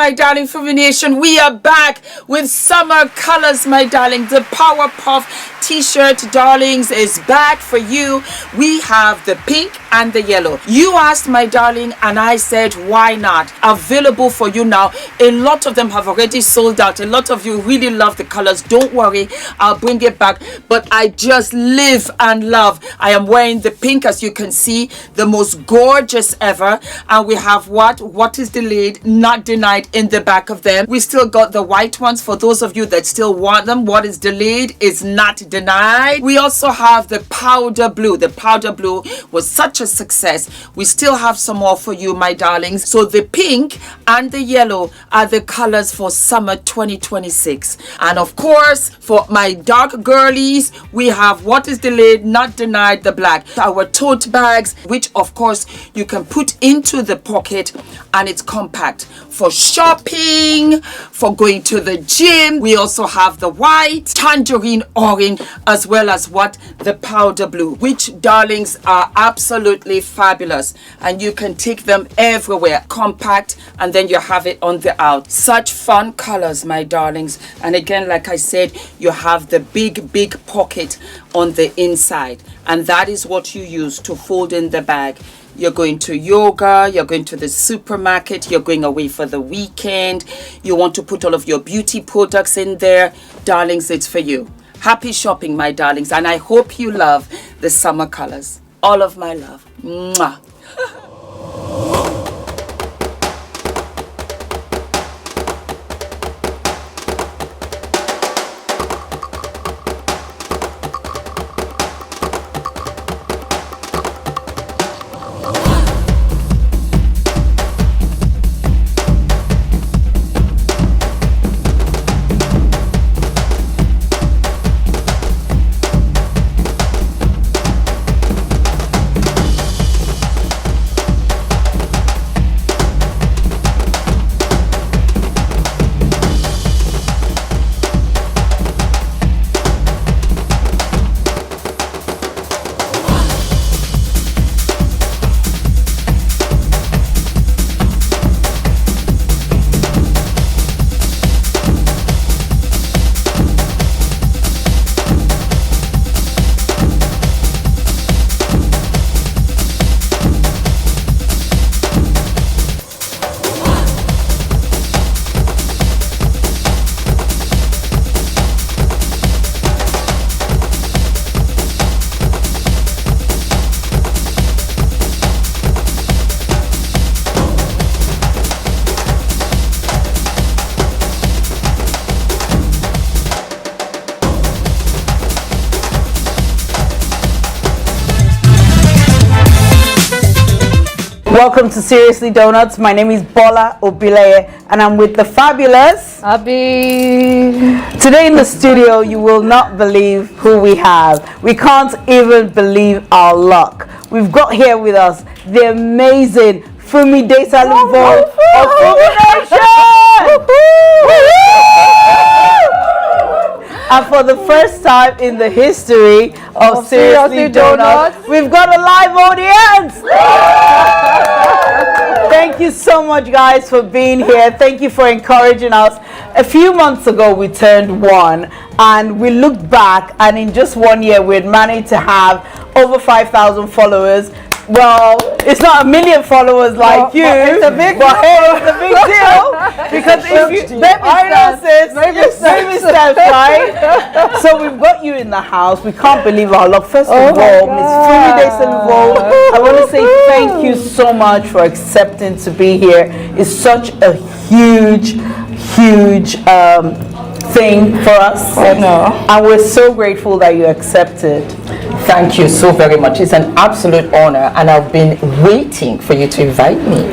my darling Fumi Nation. We are back with summer colors, my darling. The Power Puff t-shirt, darlings, is back for you. We have the pink and the yellow. You asked, my darling, and I said, why not? Available for you now. A lot of them have already sold out. A lot of you really love the colors. Don't worry, I'll bring it back. But I just live and love. I am wearing the pink, as you can see, the most gorgeous ever. And we have what is delayed, not denied in the back of them. We still got the white ones for those of you that still want them. What is delayed is not denied. We also have the powder blue. The powder blue was such a success. We still have some more for you, my darlings. So the pink and the yellow are the colors for summer 2026. And of course, for my dark girlies, we have what is delayed, not denied, the black. Our tote bags, which of course you can put into the pocket, and it's compact for shopping, for going to the gym. We also have the white, tangerine orange, as well as the powder blue, which, darlings, are absolutely fabulous, and you can take them everywhere. Compact, and then you have it on the out. Such fun colors, my darlings. And again, like I said, you have the big pocket on the inside, and that is what you use to fold in the bag. You're going to yoga, you're going to the supermarket, you're going away for the weekend, you want to put all of your beauty products in there, darlings, it's for you. Happy shopping, my darlings, and I hope you love the summer colors. All of my love. Mwah. Welcome to Seriously Donuts. My name is Bola Obileye, and I'm with the fabulous Abby. Today in the studio, you will not believe who we have. We can't even believe our luck. We've got here with us the amazing Fumi Desalu-Vold of Fumidesaluvold. And for the first time in the history of Seriously Donuts, we've got a live audience. Thank you so much, guys, for being here. Thank you for encouraging us. A few months ago, we turned 1, and we looked back, and in just 1 year, we had managed to have over 5,000 followers. Well, it's not 1 million followers like you, but it's a big deal. It's a big deal because if you baby steps, right? So we've got you in the house. We can't believe our luck. First of all, Miss Fumi Desalu-Vold, I want to say thank you so much for accepting to be here. It's such a huge thing for us. I know. And we're so grateful that you accepted. Thank you so very much. It's an absolute honor, and I've been waiting for you to invite me.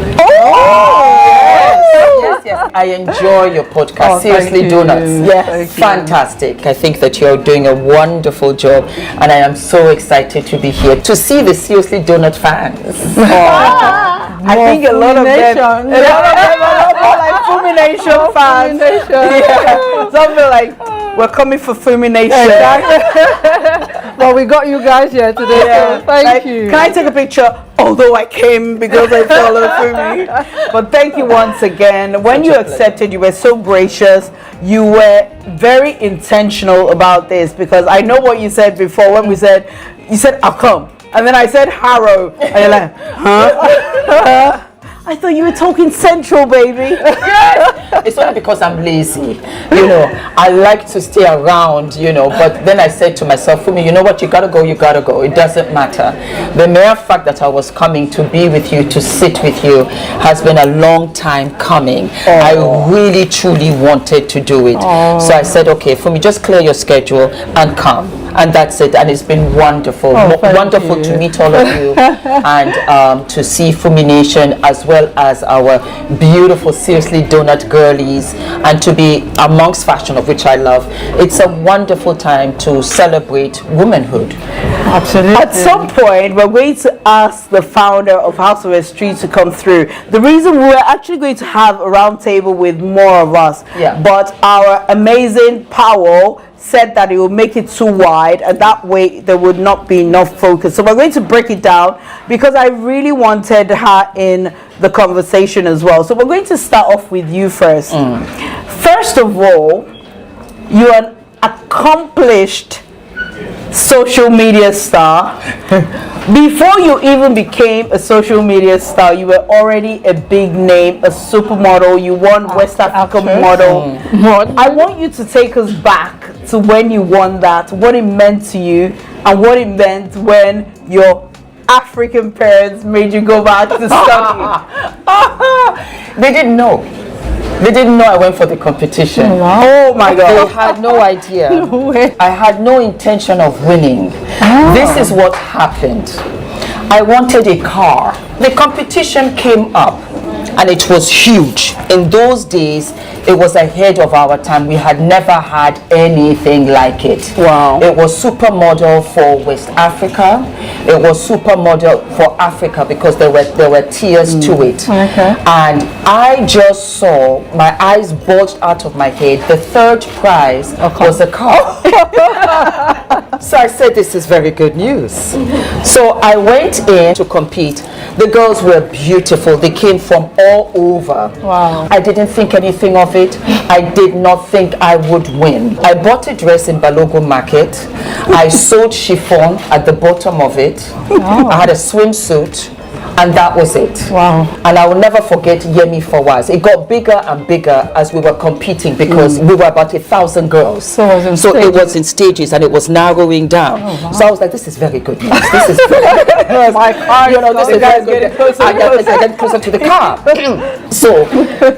Yes. I enjoy your podcast. Seriously Donuts. Yes. Fantastic. I think that you're doing a wonderful job, and I am so excited to be here to see the Seriously Donut fans. I think a lot of them are more like Fumi Nation fans. Yeah. Something like We're coming for Fumi Nation. Well, we got you guys here today, so thank you. Can I take a picture? Although I came because I follow Fumi. But thank you once again. When you accepted, you were so gracious. You were very intentional about this, because I know what you said before when you said, I'll come. And then I said, Harrow. And you're like, huh? I thought you were talking Central, baby. Yes. It's only because I'm lazy. You know, I like to stay around, you know, but then I said to myself, Fumi, you know what, you gotta go. It doesn't matter. The mere fact that I was coming to be with you, to sit with you, has been a long time coming. I really, truly wanted to do it. So I said, okay, Fumi, just clear your schedule and come. And that's it. And it's been wonderful. Wonderful to meet all of you and to see Fumi Nation, as well as our beautiful, seriously donut girlies, and to be amongst fashion, of which I love. It's a wonderful time to celebrate womanhood. Absolutely. At some point, we're going to ask the founder of House of Street to come through. The reason we're actually going to have a round table with more of us, but our amazing Powell said that it will make it too wide, and that way there would not be enough focus. So we're going to break it down, because I really wanted her in the conversation as well. So we're going to start off with you first. First of all, you're an accomplished social media star. Before you even became a social media star, you were already a big name, a supermodel. You won West African Model. I want you to take us back to when you won that, what it meant to you, and what it meant when your African parents made you go back to study. They didn't know. They didn't know I went for the competition. Oh my God. They had no idea. I had no intention of winning. This is what happened. I wanted a car. The competition came up, and it was huge. In those days, it was ahead of our time. We had never had anything like it. Wow. It was supermodel for West Africa. It was supermodel for Africa, because there were tiers to it. And I just saw, my eyes bulged out of my head. The third prize was a car. So I said, this is very good news. So I went in to compete. The girls were beautiful. They came from all over. Wow. I didn't think anything of it. I did not think I would win. I bought a dress in Balogo Market. I sewed chiffon at the bottom of it. I had a swimsuit. And that was it. Wow. And I will never forget Yemi Fawaz. It got bigger and bigger as we were competing, because we were about 1,000 girls. So it was in stages, and it was narrowing down. So I was like, this is very good news. This is very My car, you know, this is very good. getting closer I get closer to the car. So,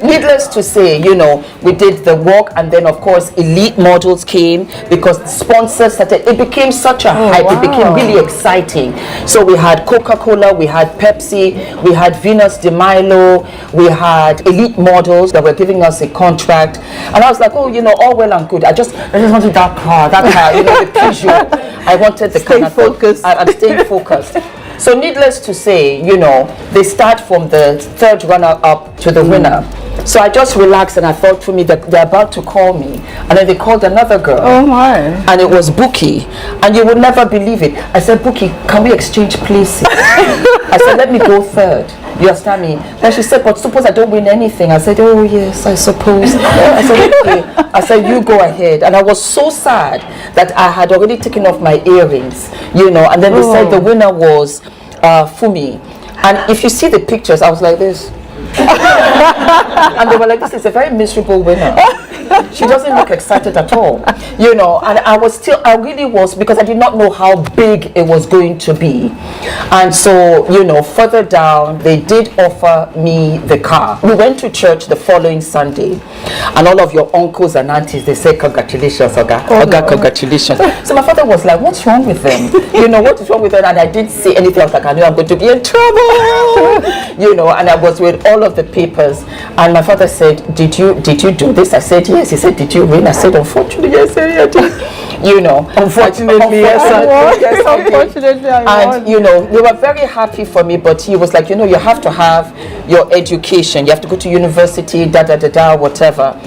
needless to say, you know, we did the walk, and then of course elite models came, because sponsors started. It became such a hype. It became really exciting. So we had Coca-Cola, we had Pepsi, we had Venus de Milo, we had elite models that were giving us a contract, and I was like, oh, you know, all well and good. I just wanted that car, you know, the Peugeot. I wanted the car. Focused. I'm staying focused. So needless to say, you know, they start from the third runner-up to the winner. So I just relaxed, and I thought, for me, that they're about to call me. And then they called another girl. Oh my. And it was Buki. And you would never believe it. I said, Buki, can we exchange places? I said, let me go third. You understand me? Then she said, but suppose I don't win anything. I said, oh yes, I suppose. I said, okay. I said, you go ahead. And I was so sad that I had already taken off my earrings, you know. And then they said the winner was Fumi. And if you see the pictures, I was like this. And they were like, this is a very miserable winner. She doesn't look excited at all, you know. And I really was, because I did not know how big it was going to be. And so, you know, further down, they did offer me the car. We went to church the following Sunday, and all of your uncles and aunties, they said, congratulations, Oga. Oga, congratulations. So my father was like, what's wrong with them? You know, what is wrong with them? And I didn't say anything. I was like, I knew I'm going to be in trouble. You know, and I was with all of the papers, and my father said, did you do this? I said, yes. He said, did you win? I said, unfortunately, yes, I did. You know, unfortunately, yes, unfortunately, I won. And you know, they were very happy for me, but he was like, you know, you have to have your education, you have to go to university, whatever.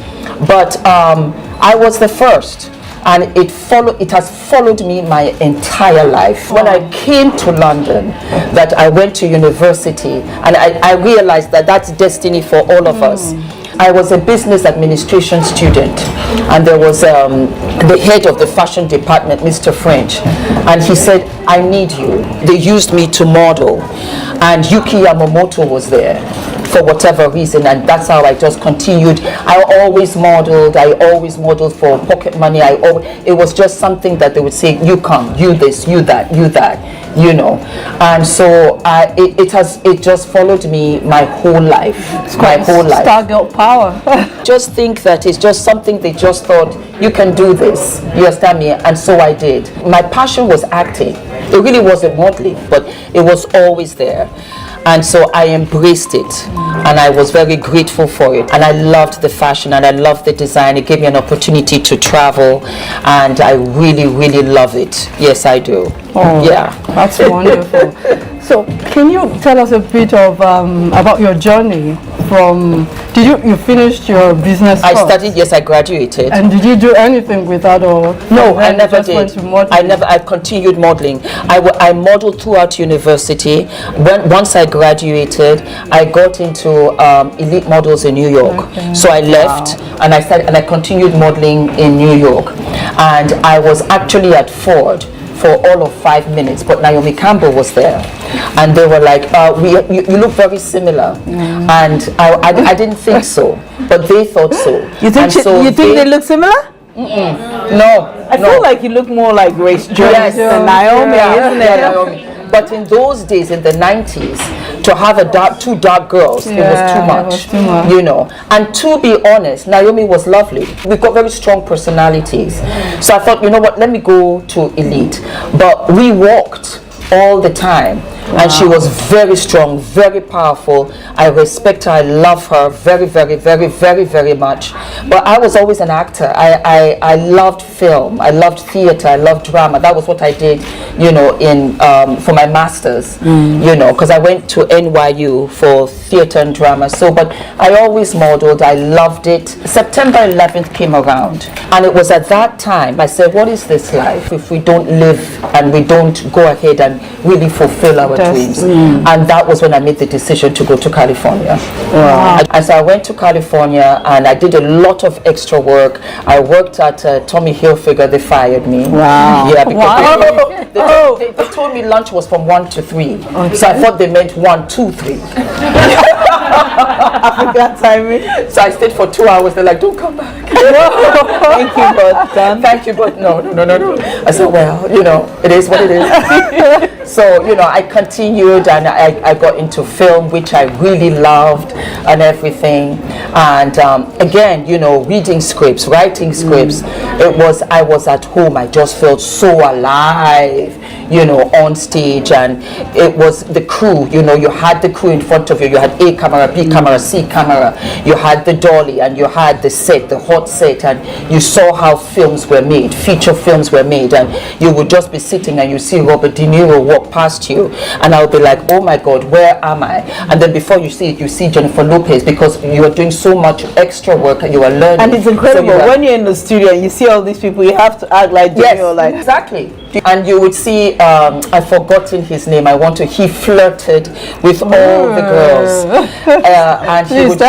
But I was the first. and it has followed me my entire life. When I came to London, that I went to university, and I realized that that's destiny for all of us. I was a business administration student, and there was the head of the fashion department, Mr. French, and he said, I need you. They used me to model, and Yuki Yamamoto was there for whatever reason, and that's how I just continued. I always modeled for pocket money. It was just something that they would say, you come, you this, you that, you know. And so it just followed me my whole life. Star girl power. Just think that it's just something they just thought, you can do this, you understand me? And so I did. My passion was acting. It really wasn't modeling, but it was always there. And so I embraced it, and I was very grateful for it, and I loved the fashion, and I loved the design. It gave me an opportunity to travel, and I really, really love it. Yes, I do. Oh, yeah, that's wonderful. So can you tell us a bit of about your journey from, you finished your business course? I studied, yes, I graduated. And did you do anything with that, or? No, I never did. I continued modeling. I modeled throughout university. Once I graduated, I got into Elite Models in New York. Okay. So I left, and I continued modeling in New York. And I was actually at Ford for all of 5 minutes, but Naomi Campbell was there, and they were like, you look very similar. And I didn't think so, but they thought so. You think they look similar? No, I feel like you look more like Grace Jones than Naomi, isn't it? Naomi. But in those days, in the 90s, to have two dark girls, it was too much, you know. And to be honest, Naomi was lovely. We've got very strong personalities. So I thought, you know what, let me go to Elite. But we walked all the time. And she was very strong, very powerful. I respect her, I love her very, very, very, very, very much. But I was always an actor. I loved film, I loved theater, I loved drama. That was what I did, you know, for my master's, you know, because I went to NYU for theater and drama. So, but I always modeled, I loved it. September 11th came around, and it was at that time I said, what is this life if we don't live and we don't go ahead and really fulfill our dreams? And that was when I made the decision to go to California. Wow. And so I went to California, and I did a lot of extra work. I worked at Tommy Hilfiger. They fired me. Wow. Yeah, because they told me lunch was from 1 to 3. Okay. So I thought they meant 1, 2, 3. African timing. So I stayed for 2 hours. They're like, don't come back. Thank you, but done. Thank you, but no. I said, well, you know, it is what it is. So, you know, I continued, and I got into film, which I really loved, and everything. And again, you know, reading scripts, writing scripts. I was at home. I just felt so alive, you know, on stage. And it was the crew, you know, you had the crew in front of you. You had A camera, B camera, C camera. You had the dolly, and you had the set, the hot set, and you saw how films were made, feature films were made. And you would just be sitting, and you see Robert De Niro walk past you, and I'll be like, oh my God, where am I? And then before you see it, you see Jennifer Lopez, because you are doing so much extra work and you are learning. And it's incredible, so when you're in the studio and you see all these people, you have to act like yes, like exactly. And you would see, I've forgotten his name. He flirted with all the girls, and he would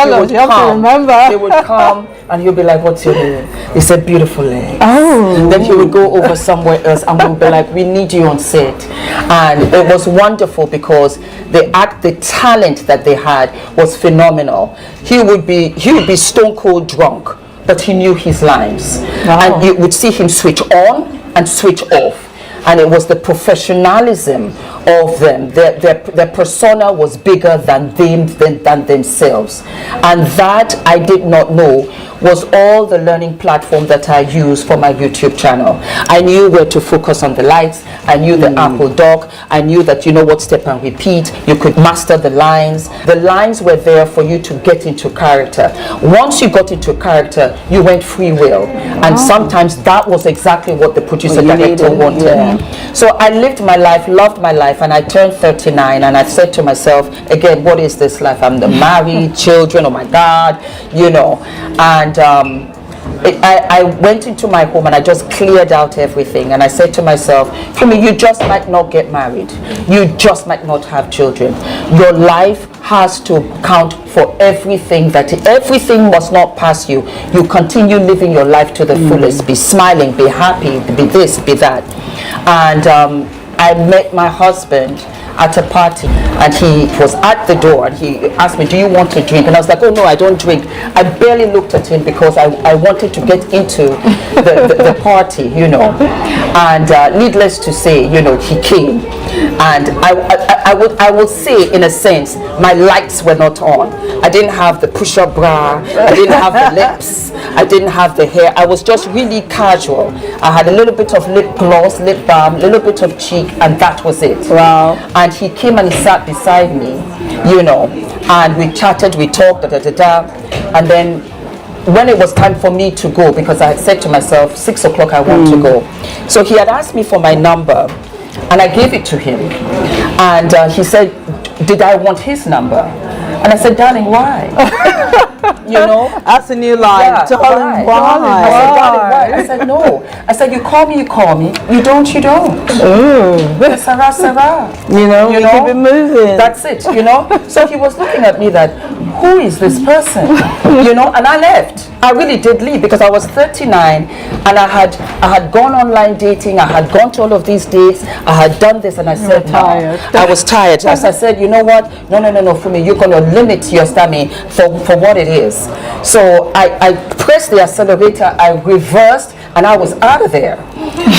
come, and he'll be like, what's your name? He said, beautiful legs. Oh. Then he would go over somewhere else, and we'll be like, we need you on set. And it was wonderful, because the talent that they had was phenomenal. He would be stone cold drunk, but he knew his lines. Wow. And you would see him switch on and switch off. And it was the professionalism of them. Their persona was bigger than themselves. And that I did not know was all the learning platform that I use for my YouTube channel. I knew where to focus on the lights. I knew the Apple dock. I knew that, you know what, step and repeat. You could master the lines. The lines were there for you to get into character. Once you got into character, you went free will. And sometimes that was exactly what the producer director wanted. Yeah. So I lived my life, loved my life, and I turned 39, and I said to myself, again, what is this life? I'm the married, children, oh my God, you know. And I went into my home and I just cleared out everything, and I said to myself, Fumi, you just might not get married, you just might not have children. Your life has to count for everything. Everything must not pass you. You continue living your life to the fullest. Be smiling, be happy, be this, be that. And I met my husband at a party, and he was at the door, and he asked me, do you want to drink? And I was like, oh no, I don't drink. I barely looked at him because I wanted to get into the party, you know. And needless to say, you know, he came, and I would say, in a sense, my lights were not on. I didn't have the push-up bra, I didn't have the lips, I didn't have the hair. I was just really casual. I had a little bit of lip gloss, lip balm, a little bit of cheek, and that was it. Wow. And he came and he sat beside me, you know, and we chatted, we talked, and then when it was time for me to go, because I had said to myself, 6 o'clock I want to go. So he had asked me for my number, and I gave it to him. And he said, did I want his number? And I said, darling, why? You know? That's a new line. Yeah, Darling, why? I said, darling, why? I said, no. I said, you call me, you don't, you don't. Ooh. Sarah, Sarah. You know, we keep it moving. That's it, you know? So he was looking at me that, who is this person? You know, and I left. I really did leave because I was 39 and I had gone online dating, I had gone to all of these dates, I had done this, and I said, tired. I was tired. As I said, you know what? No, Fumi, you're going to limit your stamina for what it is. So I pressed the accelerator, I reversed, and I was out of there.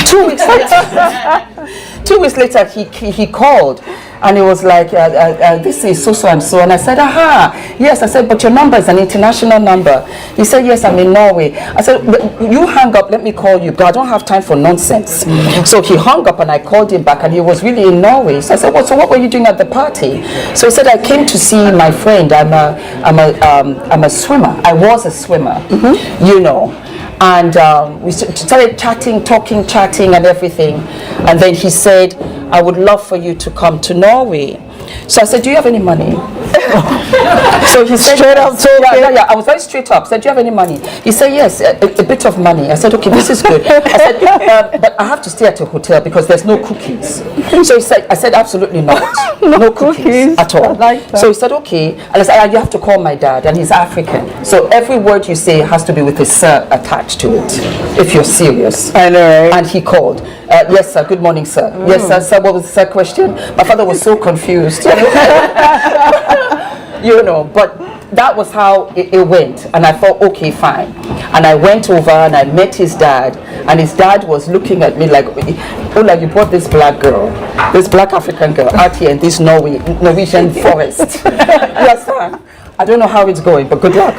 2 weeks later, 2 weeks later, he called. And he was like, this is so and so. And I said, aha, yes. I said, but your number is an international number. He said, yes, I'm in Norway. I said, you hang up, let me call you, because I don't have time for nonsense. So he hung up and I called him back, and he was really in Norway. So I said, well, so what were you doing at the party? So he said, I came to see my friend. I'm a swimmer. I was a swimmer, you know. And we started chatting, chatting and everything. And then he said, I would love for you to come to Norway. So I said, do you have any money? So he said, straight up talking. Yeah, I was very straight up. I said, do you have any money? He said, yes, a bit of money. I said, okay, this is good. I said, but I have to stay at a hotel because there's no cookies. So he said, I said, absolutely not. No cookies at all. Like that. So he said, okay. And I said, you have to call my dad, and he's African. So every word you say has to be with a sir attached to it, if you're serious. I know, right? And he called. Yes, sir. Good morning, sir. Yes, sir. Sir, what was the sir question? My father was so confused. You know, but that was how it went. And I thought, okay, fine. And I went over and I met his dad. And his dad was looking at me like, oh, like you brought this black girl, this black African girl out here in this Norwegian forest. Yes, sir. I don't know how it's going, but good luck.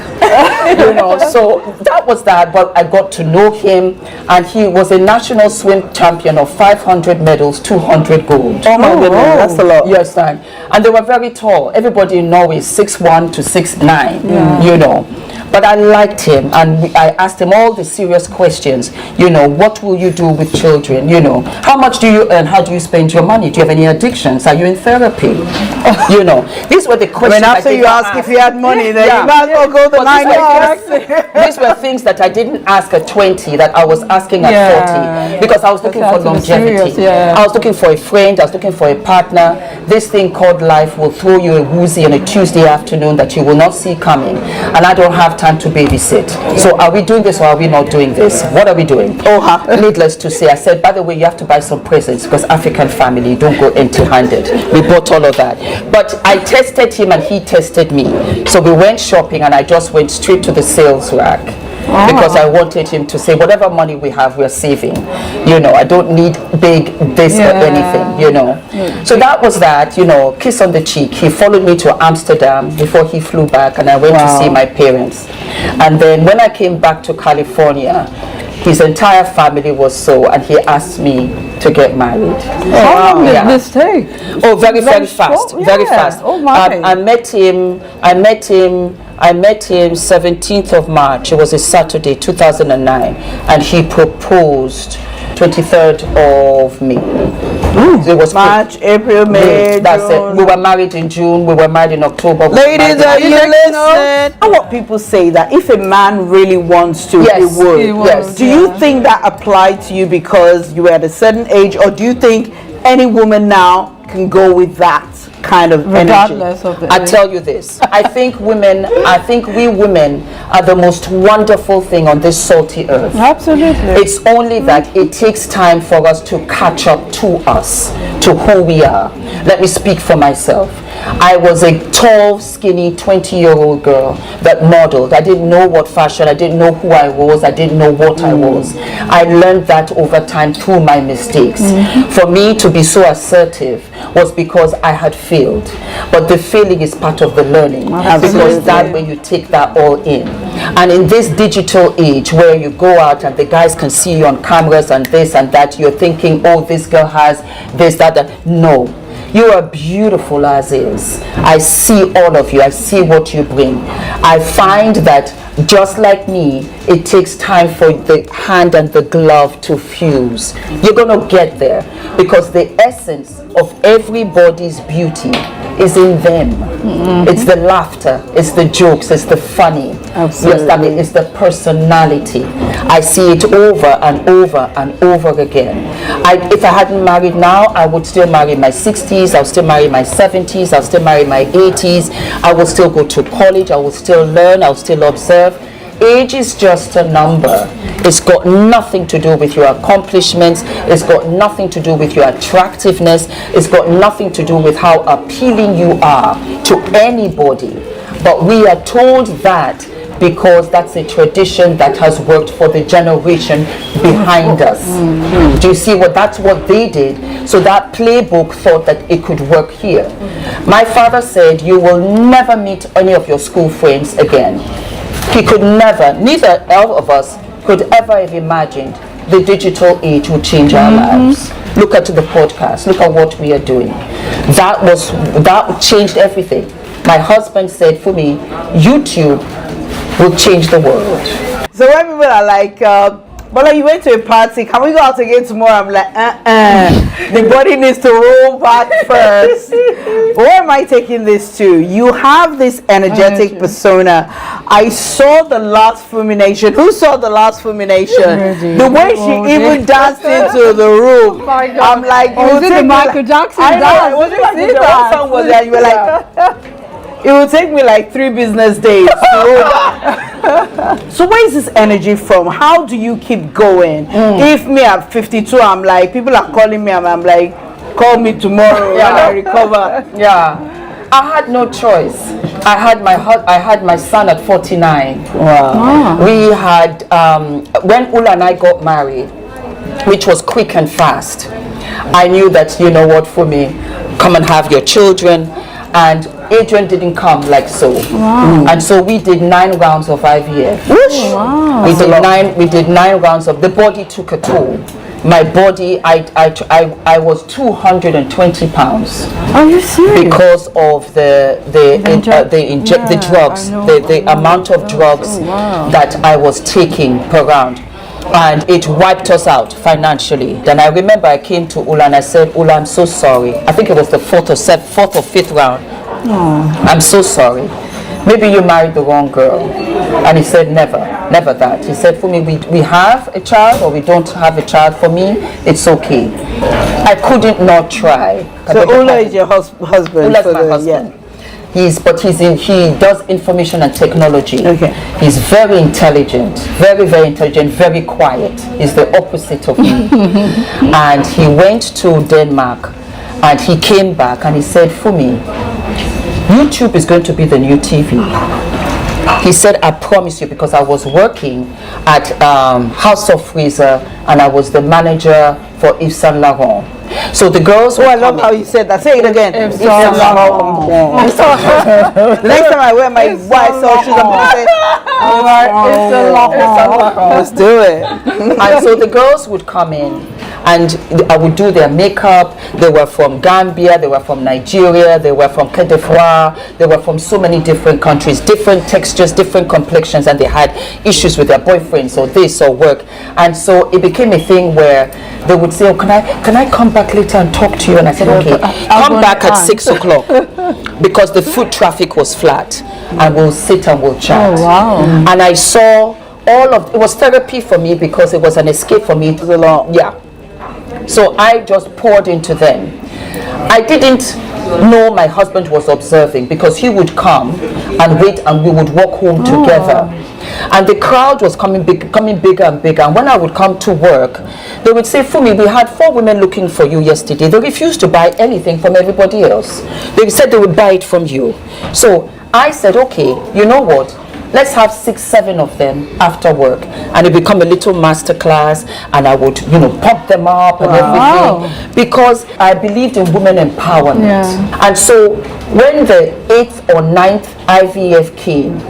You know, so that was that, but I got to know him, and he was a national swim champion of 500 medals, 200 gold. Oh my goodness, that's a lot. Yes, and they were very tall. Everybody in Norway is 6'1" to 6'9", you know. But I liked him, and I asked him all the serious questions. You know, what will you do with children? You know, how much do you earn? How do you spend your money? Do you have any addictions? Are you in therapy? You know, these were the questions. When after you ask if you had money, then you might as well go the 9 years. These were things that I didn't ask at 20 that I was asking at 40, because I was looking for longevity. I was looking for a friend. I was looking for a partner. This thing called life will throw you a woozy on a Tuesday afternoon that you will not see coming, and I don't have time to babysit. So are we doing this or are we not doing this? What are we doing? Needless to say, I said, by the way, you have to buy some presents because African family don't go empty-handed. We bought all of that. But I tested him and he tested me. So we went shopping and I just went straight to the sales rack. Because I wanted him to say, whatever money we have, we're saving. You know, I don't need big this or anything, you know. So that was that, you know, kiss on the cheek. He followed me to Amsterdam before he flew back, and I went to see my parents. And then when I came back to California, his entire family was so, and he asked me to get married. How long did this take? Oh, very fast, very fast. Oh my! I met him 17th of March. It was a Saturday, 2009, and he proposed 23rd of May. So it was March, April, May, That's June. it. We were married in June. We were married in October. Ladies, are you listening? What people say that if a man really wants to, Yes, he would. he would, Yes. Do you think that applied to you because you were at a certain age, or do you think any woman now can go with that kind of Regardless energy? of the I age. tell you this. I think we women are the most wonderful thing on this salty earth. Absolutely. It's only that it takes time for us to catch up to us, to who we are. Let me speak for myself. I was a tall, skinny 20-year-old girl that modeled. I didn't know what fashion, I didn't know who I was, I didn't know what I was. I learned that over time through my mistakes. For me to be so assertive was because I had failed. But the failing is part of the learning. Because that way you take that all in. And in this digital age where you go out and the guys can see you on cameras and this and that, you're thinking, oh, this girl has this, that. No. You are beautiful as is. I see all of you. I see what you bring. I find that just like me, it takes time for the hand and the glove to fuse. You're going to get there because the essence of everybody's beauty is in them. It's the laughter, it's the jokes, it's the funny. Absolutely. It's the personality. I see it over and over and over again. If I hadn't married now, I would still marry in my 60s, I would still marry in my 70s, I would still marry in my 80s, I would still go to college, I would still learn, I would still observe. Age is just a number. It's got nothing to do with your accomplishments. It's got nothing to do with your attractiveness. It's got nothing to do with how appealing you are to anybody. But we are told that because that's a tradition that has worked for the generation behind us. Do you see that's what they did? So that playbook thought that it could work here. My father said, you will never meet any of your school friends again. He could never, neither of us could ever have imagined the digital age would change our lives. Look at the podcast, look at what we are doing. That changed everything. My husband said, Fumi, YouTube will change the world. So when people are like, Bola, you went to a party, can we go out again tomorrow? I'm like, the body needs to roll back first. Where am I taking this to? You have this energetic persona. I saw the last Fumination. Who saw the last Fumination? The way she even danced into the room. My God. I'm like, was it the Michael Jackson dance? I know, it was like the song was there. You were like, it will take me like 3 business days to roll back. So where is this energy from? How do you keep going? If me at 52, I'm like, people are calling me, I'm like, call me tomorrow when I recover. Yeah, I had no choice. I had my son at 49. Wow. We had when Ula and I got married, which was quick and fast. I knew that, you know what, for me, come and have your children. And Adrian didn't come like so. And so we did 9 rounds of IVF. We did 9 rounds of, the body took a toll. My body, I was 220 pounds. Are you serious? Because of the drugs, the amount of drugs that I was taking per round. And it wiped us out financially. Then I remember I came to Ula and I said, Ula, I'm so sorry. I think it was the 4th or 5th round. I'm so sorry. Maybe you married the wrong girl. And he said, never that. He said, for me, we have a child or we don't have a child. For me, it's okay. I couldn't not try. So Ula is your husband? Ula's my husband. Yeah. He does information and technology. Okay. He's very intelligent, very intelligent, very quiet. He's the opposite of me. And he went to Denmark and he came back and he said, Fumi, YouTube is going to be the new TV. He said, I promise you, because I was working at House of Freezer and I was the manager for Yves Saint Laurent. So the girls. Oh, I love how you said that. Say it again. The next time I wear my white sock shoes, I'm going to say, let's do it. And so the girls would come in and I would do their makeup. They were from Gambia, they were from Nigeria, they were from Cote d'Ivoire, they were from so many different countries, different textures, different complexions, and they had issues with their boyfriends or this or work. And so it became a thing where they would say, oh, can I come back later and talk to you? And I said, okay, come back at 6 o'clock because the foot traffic was flat, and we'll sit and we'll chat. Oh, wow. And I saw it was therapy for me because it was an escape for me. It was a lot. Yeah. So I just poured into them. I didn't know my husband was observing because he would come and wait and we would walk home together. And the crowd was becoming bigger and bigger. And when I would come to work, they would say, Fumi, we had 4 women looking for you yesterday. They refused to buy anything from everybody else. They said they would buy it from you. So I said, okay, you know what? Let's have 6, 7 of them after work, and it become a little master class, and I would, pump them up and everything, because I believed in women empowerment. Yeah. And so when the 8th or 9th IVF came,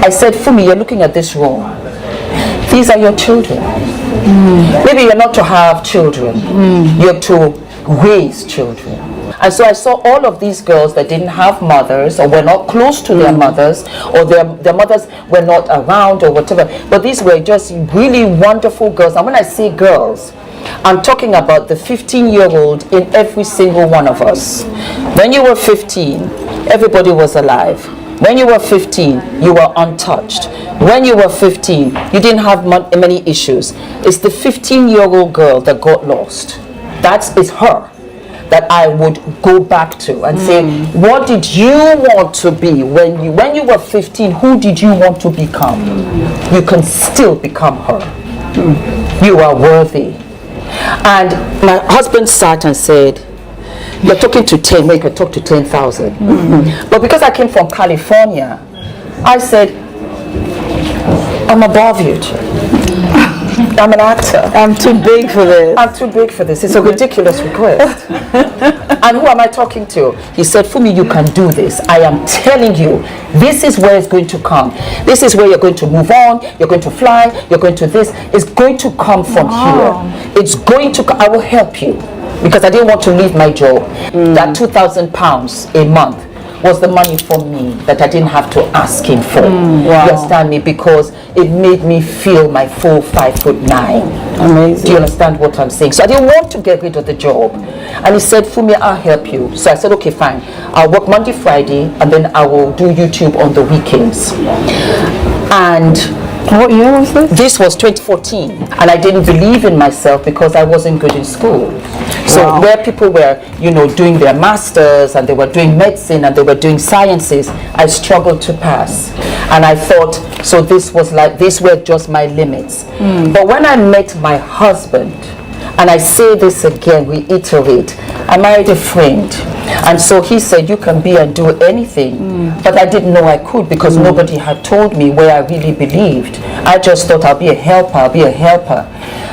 I said, Fumi, you're looking at this wrong. These are your children. Maybe you're not to have children. You're to raise children. And so I saw all of these girls that didn't have mothers or were not close to their mothers, or their mothers were not around or whatever. But these were just really wonderful girls. And when I say girls, I'm talking about the 15-year-old in every single one of us. When you were 15, everybody was alive. When you were 15, you were untouched. When you were 15, you didn't have many issues. It's the 15-year-old girl that got lost. That is her that I would go back to and say, what did you want to be when you were 15? Who did you want to become? You can still become her. You are worthy. And my husband sat and said, you're talking to 10, well, you can talk to 10,000. But because I came from California, I said, I'm above you. I'm an actor. I'm too big for this. I'm too big for this. It's a ridiculous request. And who am I talking to? He said, Fumi, you can do this. I am telling you, this is where it's going to come. This is where you're going to move on. You're going to fly. You're going to this. It's going to come from here. It's going to, I will help you. Because I didn't want to leave my job. That £2,000 a month was the money for me that I didn't have to ask him for. You understand me? Because it made me feel my full 5'9". Amazing. Do you understand what I'm saying? So I didn't want to get rid of the job. And he said, Fumi, I'll help you. So I said, okay, fine. I'll work Monday, Friday, and then I will do YouTube on the weekends. And what year was this? This was 2014, and I didn't believe in myself because I wasn't good in school. So where people were, doing their masters and they were doing medicine and they were doing sciences, I struggled to pass. And I thought, so these were just my limits. But when I met my husband, and I say this again, reiterate, I married a friend. And so he said, you can be and do anything. But I didn't know I could because nobody had told me where I really believed. I just thought I'll be a helper.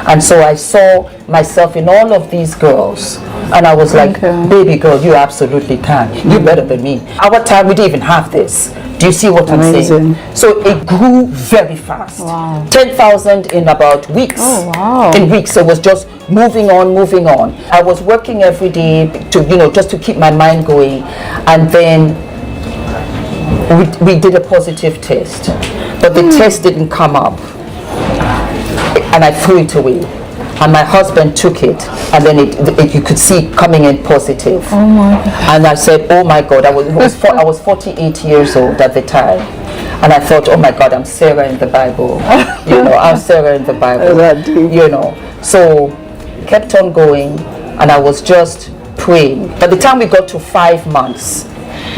And so I saw myself in all of these girls. And I was like, baby girl, you absolutely can. You're better than me. Our time, we didn't even have this. Do you see what I'm saying? So it grew very fast. 10,000 in about weeks. In weeks, it was just moving on. I was working every day to, just to keep my mind going. And then we did a positive test, but the test didn't come up, and I threw it away. And my husband took it, and then you could see coming in positive. Oh my God. And I said, oh my God, I was 48 years old at the time. And I thought, oh my God, I'm Sarah in the Bible. I'm Sarah in the Bible. So kept on going, and I was just praying. By the time we got to 5 months,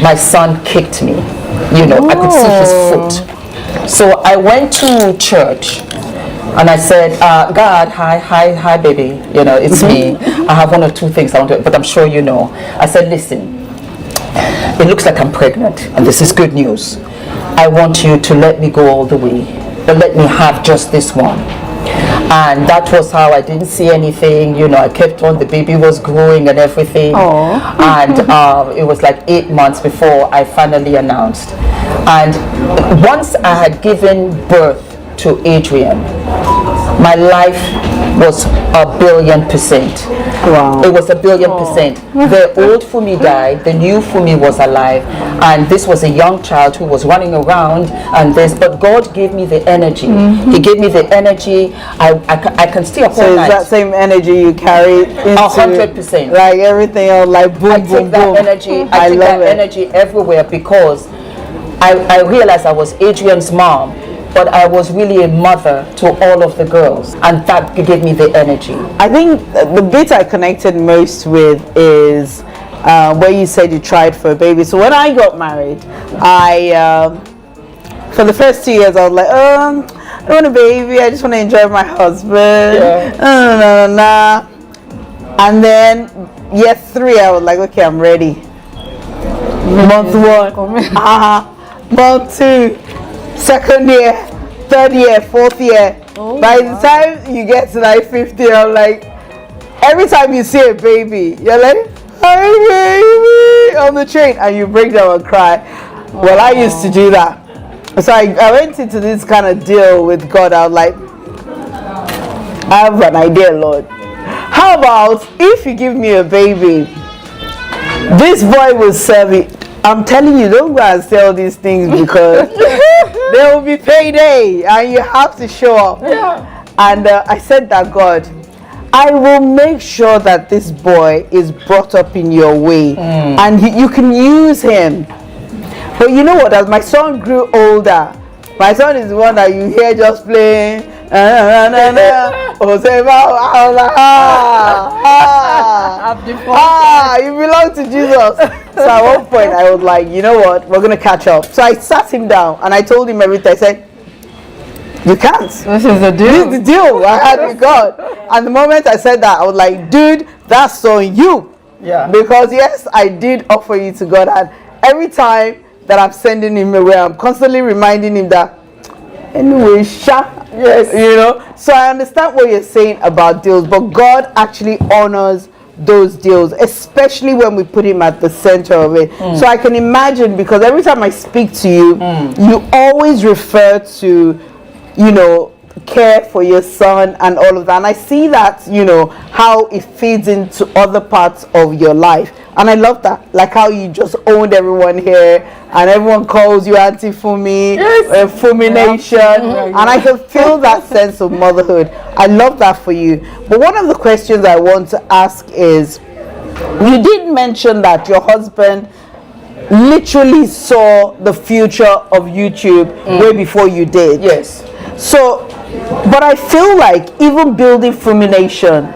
my son kicked me. I could see his foot. So I went to church. And I said, God, hi, baby. It's me. I have 1 or 2 things I want to, but I'm sure you know. I said, listen, it looks like I'm pregnant, and this is good news. I want you to let me go all the way, but let me have just this one. And that was how I didn't see anything. I kept on. The baby was growing and everything. And it was like 8 months before I finally announced. And once I had given birth to Adrian, my life was 1,000,000,000%. Wow. It was 1,000,000,000%. The old Fumi died, the new Fumi was alive, and this was a young child who was running around and this, but God gave me the energy. He gave me the energy. I can stay up all So night. it's that same energy you carry into 100%. like everything else, like boom, I boom, take that boom. energy. I I take love that it. energy everywhere because I realized I was Adrian's mom, but I was really a mother to all of the girls, and that gave me the energy. I think the bit I connected most with is where you said you tried for a baby. So when I got married, for the first 2 years I was like, I don't want a baby, I just want to enjoy my husband. And then year 3 I was like, okay, I'm ready. Month 1, month 2, second year, third year, fourth year. By the time you get to like 50, I'm like, every time you see a baby, you're like, hi baby, on the train, and you break down and cry. Well, I used to do that. So I went into this kind of deal with God. I was like, I have an idea, Lord. How about if you give me a baby, this boy will serve it. I'm telling you, don't go and sell these things because there will be payday and you have to show up. And I said that, God, I will make sure that this boy is brought up in your way and you can use him. But you know what, as my son grew older, my son is the one that you hear just playing. You belong to Jesus. So at one point I was like, you know what, we're gonna catch up. So I sat him down and I told him everything. I said, you can't. This is the deal. This is the deal I had with God. And the moment I said that, I was like, dude, that's on you. Yeah. Because yes, I did offer you to God, and every time that I'm sending him away, I'm constantly reminding him that anyway, yes, you know. So I understand what you're saying about deals, but God actually honors those deals, especially when we put him at the center of it. So I can imagine, because every time I speak to you, you always refer to, you know, care for your son and all of that, and I see that, you know, how it feeds into other parts of your life, and I love that, like how you just owned everyone here and everyone calls you Auntie Fumi, Fumi Nation, and I can feel that sense of motherhood. I love that for you. But one of the questions I want to ask is, you did mention that your husband literally saw the future of YouTube way before you did. Yes. So, but I feel like even building Fumi Nation,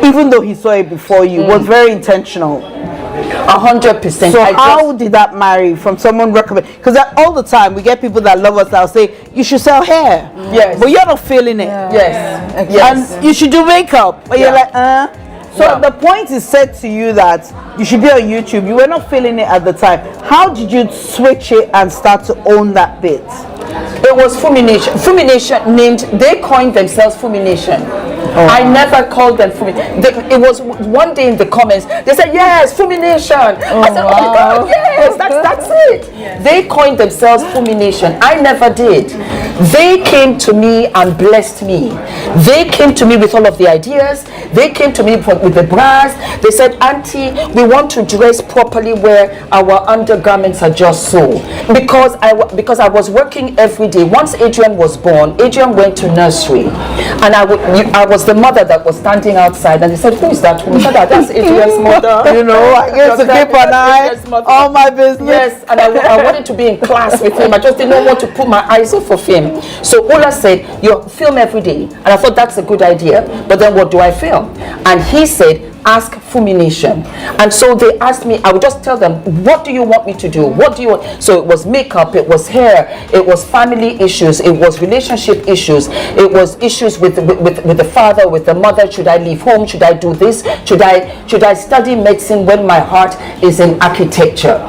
even though he saw it before you, was very intentional. 100%. So how did that marry from someone recommend? Because all the time we get people that love us that'll say you should sell hair, but you're not feeling it. And you should do makeup, but you're like, So the point is said to you that you should be on YouTube. You were not feeling it at the time. How did you switch it and start to own that bit? It was Fumi Nation. Fumi Nation they coined themselves Fumi Nation. I never called them Fumi. It was one day in the comments, they said, yes, Fumi Nation. I said, oh my God, yes, that's it. Yes. They coined themselves Fumi Nation. I never did. They came to me and blessed me. They came to me with all of the ideas. They came to me with the bras. They said, Auntie, we want to dress properly where our undergarments are just so. Because I was working every day. Once Adrian was born, Adrian went to nursery, and I was the mother that was standing outside, and they said, who is that? Who is that? That's Adrian's mother. You know, I guess to keep an eye on my business. Yes, and I wanted to be in class with him. I just didn't want to put my eyes off of him. So Ola said, you film every day, and I thought that's a good idea, but then what do I film? And he said, ask Fumi Nation. And so they asked me, I would just tell them, what do you want me to do? What do you want? So it was makeup, it was hair, it was family issues, it was relationship issues, it was issues with the father, with the mother. Should I leave home? Should I do this? Should I study medicine when my heart is in architecture?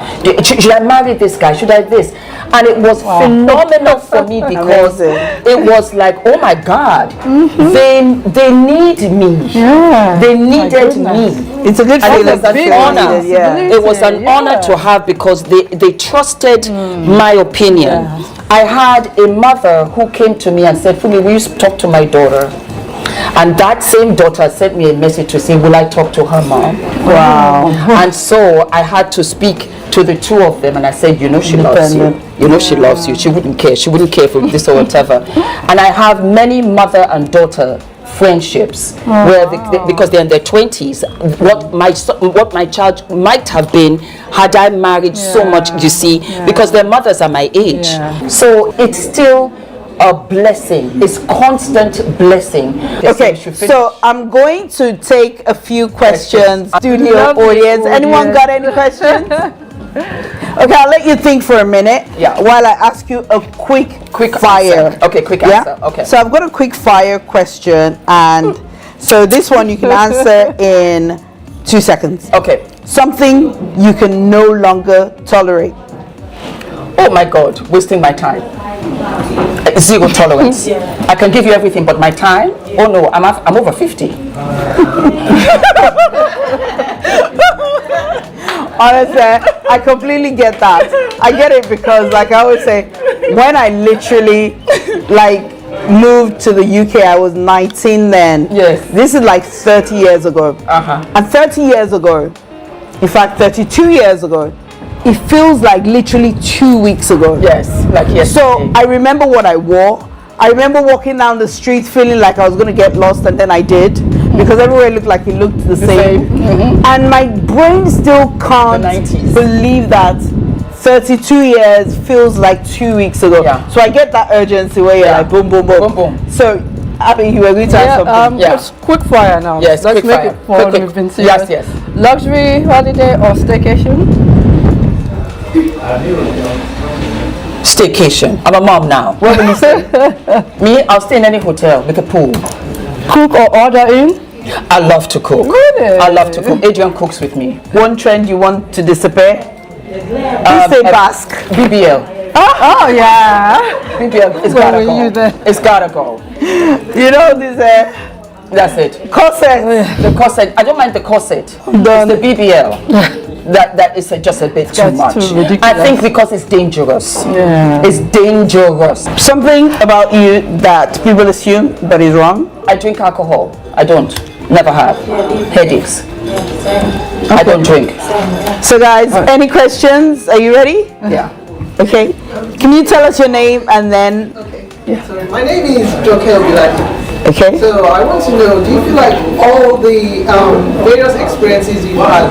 Should I marry this guy? Should I this? And it was phenomenal for me because it was like, oh my God, they need me. They needed me. It's a good feeling. It was an honor. It was an honor to have, because they trusted my opinion. I had a mother who came to me and said, Fumi, will you talk to my daughter? And that same daughter sent me a message to say, will I talk to her mom? Wow. And so I had to speak to the two of them, and I said, you know, she loves you. You know, she loves you. She wouldn't care. She wouldn't care for this or whatever. And I have many mother and daughter friendships where because they're in their 20s, what my child might have been had I married so much, you see, because their mothers are my age. So it's still a blessing. It's constant blessing. Okay, so I'm going to take a few questions. Studio audience. Anyone got any questions? Okay, I'll let you think for a minute while I ask you a quick fire. Answer. Okay, quick answer. Okay. So I've got a quick fire question, and so this one you can answer in 2 seconds. Okay. Something you can no longer tolerate. Oh my God, wasting my time. Zero tolerance. I can give you everything, but my time? Oh no, I'm over 50. Honestly, I completely get that. I get it because, like I always say, when I literally moved to the UK, I was 19 then. Yes. This is like 30 years ago. And 30 years ago, in fact 32 years ago, it feels like literally 2 weeks ago. Yes, like yesterday. So I remember what I wore. I remember walking down the street feeling like I was going to get lost, and then I did, because everywhere looked like it looked the same. And my brain still can't believe that 32 years feels like 2 weeks ago. So I get that urgency where you're like boom, boom, boom. Boom, boom. So Abby, you were going to ask something. Just quick fire now. Yes, let's quick make fire. it fun. Quick. We've been serious. Yes. Luxury holiday or staycation? Staycation. I'm a mom now. What will you say? Me, I'll stay in any hotel with a pool. Cook or order in? I love to cook. Really? I love to cook. Adrian cooks with me. One trend you want to disappear? Please say Basque. BBL. Oh yeah. BBL. It's Where gotta were go. you there? It's gotta go. You know this That's it. corset. The corset. I don't mind the corset. Done. It's the BBL. That is just a bit too much. Too ridiculous. I think because it's dangerous. Yeah. It's dangerous. Something about you that people assume but is wrong. I drink alcohol. I don't. Never have. Headaches. I don't drink. So guys, any questions? Are you ready? Yeah. Okay. Can you tell us your name and then? So my name is Jokel Biladi. Okay. So I want to know, do you feel like all the various experiences you've had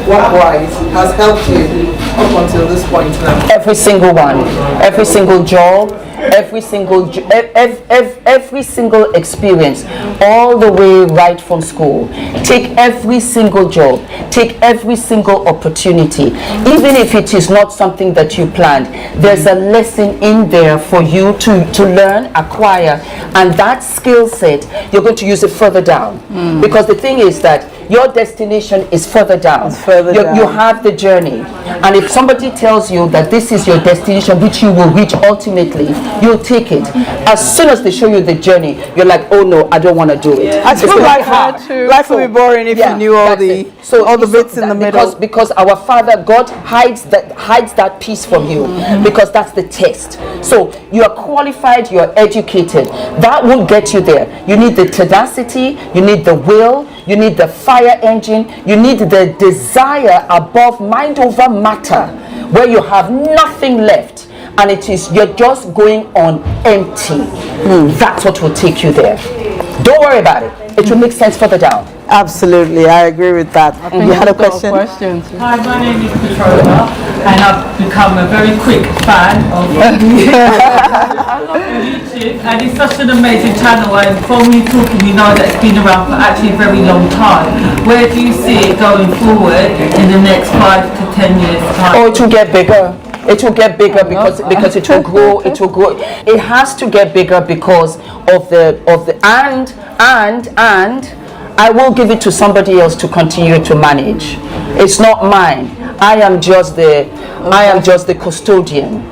work-wise has helped you up until this point now? Every single one. Every single job. Every single experience, all the way right from school. Take every single job, take every single opportunity, even if it is not something that you planned. There's a lesson in there for you to learn, acquire, and that skill set you're going to use it further down. Because the thing is that your destination is further down. You have the journey, and if somebody tells you that this is your destination, which you will reach ultimately, you'll take it. As soon as they show you the journey, you're like, oh no, I don't want to do it. I feel life would be boring if you knew all the bits in the middle. Because our Father God hides that piece from you, because that's the test. So you are qualified, you are educated. That will get you there. You need the tenacity, you need the will, you need the fire engine, you need the desire above mind over matter, where you have nothing left. And you're just going on empty. That's what will take you there. Don't worry about it. It will make sense further down. Absolutely, I agree with that. You had a question? Hi, my name is Petrola, and I've become a very quick fan of you. I love your YouTube, and it's such an amazing channel, and from you talking, you know that it's been around for actually a very long time. Where do you see it going forward in the next 5 to 10 years' time? Oh, it will get bigger. It will get bigger because it will grow. It will grow. It has to get bigger because of the and I will give it to somebody else to continue to manage. It's not mine. I am just the custodian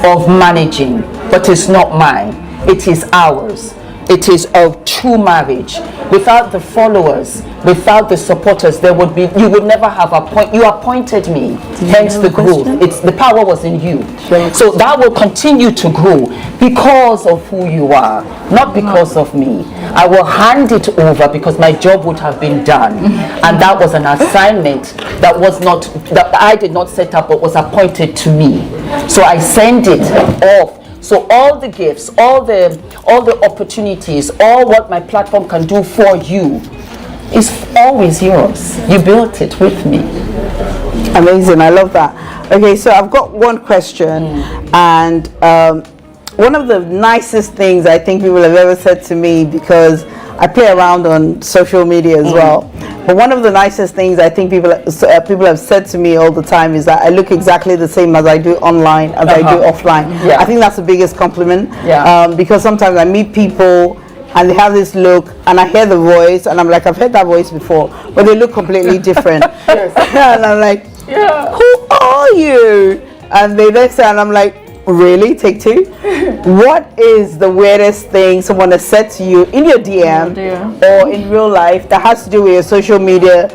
of managing, but it's not mine. It is ours. it is a true marriage. Without the followers, without the supporters, you would never have you appointed me, hence the growth. The power was in you. So that will continue to grow because of who you are, not because of me. I will hand it over because my job would have been done. And that was an assignment that I did not set up, but was appointed to me. So I send it off. So all the gifts, all the opportunities, all what my platform can do for you is always yours. You built it with me. Amazing, I love that. Okay, so I've got one question, and one of the nicest things I think people have ever said to me, because I play around on social media as well, but one of the nicest things I think people have said to me all the time is that I look exactly the same as I do online as I do offline. Yeah. I think that's the biggest compliment, Yeah. because sometimes I meet people and they have this look and I hear the voice and I'm like, I've heard that voice before, but they look completely different. And I'm like, who are you? And they then say, and I'm like, really? Take two? What is the weirdest thing someone has said to you in your DM or in real life that has to do with your social media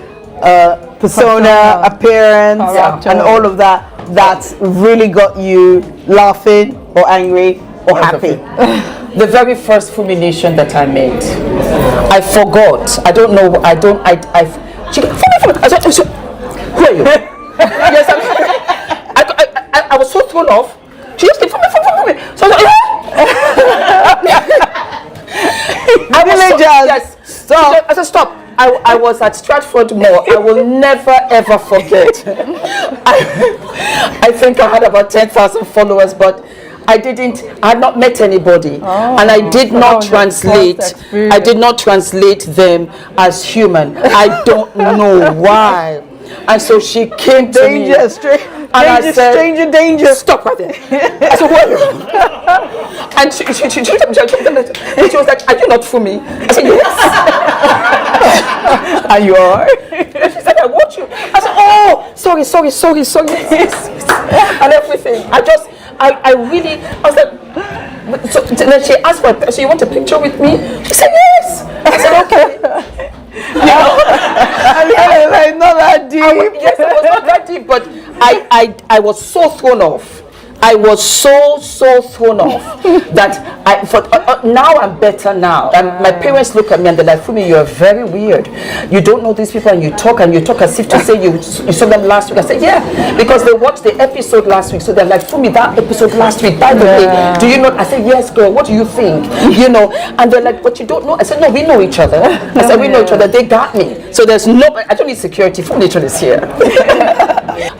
persona, appearance, and all of that, that's really got you laughing or angry or happy? The very first Fumination that I made, I forgot. I don't know. She goes, Fumi. I said, who are you? Yes, I was so thrown off. She just kept Fumi. So I was like, Yes. Stop. I said, stop. I was at Stratford Mall. I will never ever forget. I think I had about 10,000 followers, but I had not met anybody, and I did not translate. I did not translate them as human. I don't know why. And so she came to me. And I said, danger. Stop right there. I said, what? And she was like, are you not Fumi? I said, yes. And you are? And she said, I want you. I said, oh, sorry. And everything. I was like, so then she asked for, so you want a picture with me? She said, yes. I said, okay. Like, not that deep. Yes, it was not that deep, but I was so thrown off. I was so thrown off that now I'm better now. And my parents look at me and they're like, Fumi, you're very weird. You don't know these people and you talk as if to say you saw them last week. I said, yeah, because they watched the episode last week. So they're like, Fumi, that episode last week, by the way, do you know? I said, yes, girl, what do you think? You know, and they're like, but you don't know? I said, no, we know each other. I said, we know each other. They got me. So I don't need security. Fumi is here.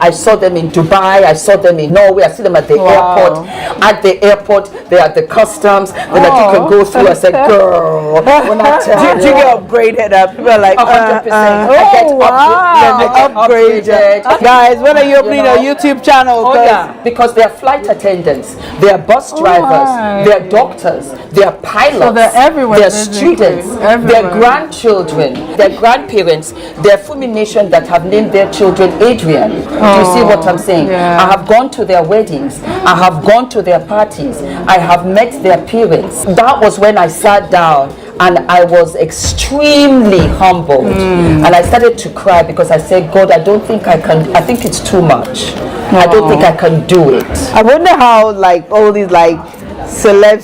I saw them in Dubai. I saw them in Norway. I see them at the airport. At the airport, they're at the customs. They're like, you can go through. I said, girl, when I tell you get upgraded up. People are like, 100%. I get upgraded. Guys, when are you opening a YouTube channel? Oh yeah, because they're flight attendants, they're bus drivers, they're doctors, they're pilots, so they're everywhere, they're students, they're grandchildren, they're grandparents, they're Fumination that have named their children Adrian. Do you see what I'm saying? Yeah. I have gone to their weddings, I have gone to their parties, I have met their parents. That was when I sat down and I was extremely humbled, and I started to cry because I said, God, I don't think I can. I think it's too much. I don't think I can do it. I wonder how like all these like celeb.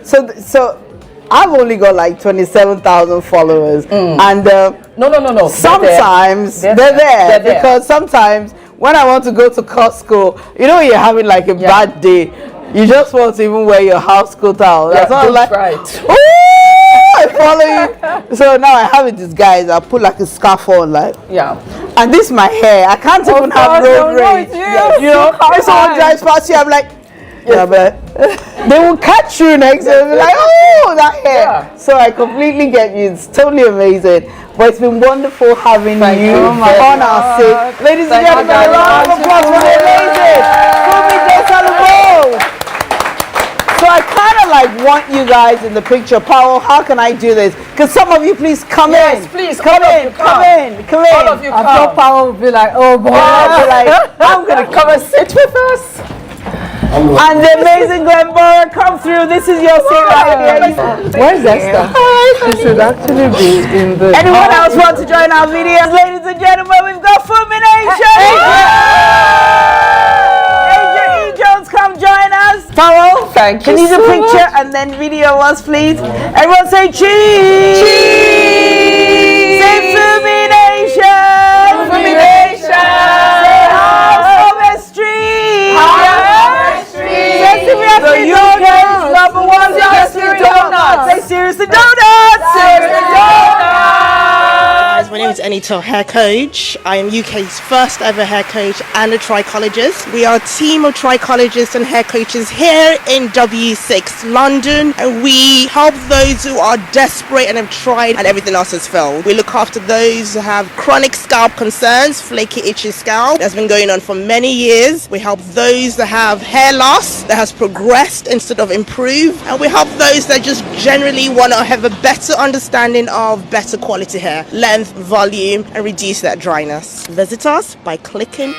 So I've only got like 27,000 followers, and no. Sometimes they're there because sometimes when I want to go to Costco, you know, you're having like a bad day. You just want to even wear your house coat out. That's all like. Right. I follow you. So now I have it disguised. I put like a scarf on, like. Yeah. And this is my hair. I can't even have road rage. You know, if someone drives past you, I'm like, yeah, but they will catch you next and be like, oh, that hair. Yeah. So I completely get you. It's totally amazing. But it's been wonderful having you on our set. Ladies and gentlemen, a round of applause for the amazing Fumi Desalu-Vold. So I kind of like want you guys in the picture. Powell, how can I do this? Because some of you, please come in. Yes, please, come in. All of you I'm sure come. Powell will be like, oh boy. I'm going to Come and sit with us. And the amazing Glenborough, come through. This is your seat right here. Where's Esther? She should actually be in the... Anyone else want to join our videos? Ladies and gentlemen, we've got Fumination. Adrian E. Jones, come join us. Farrell, Thank you can you do so a picture and then video us, please? Everyone say cheese. Cheese. Say Fumination. Fumination. Say House Street. House Street. Say seriously donuts. Number one, seriously donuts. Say seriously donuts. Seriously donuts. My name is ENITAN, hair coach. I am UK's first ever hair coach and a trichologist. We are a team of trichologists and hair coaches here in W6 London, and we help those who are desperate and have tried and everything else has failed. We look after those who have chronic scalp concerns, flaky, itchy scalp that's been going on for many years. We help those that have hair loss that has progressed instead of improved, and we help those that just generally want to have a better understanding of better quality hair, length, volume, and reduce that dryness. Visit us by clicking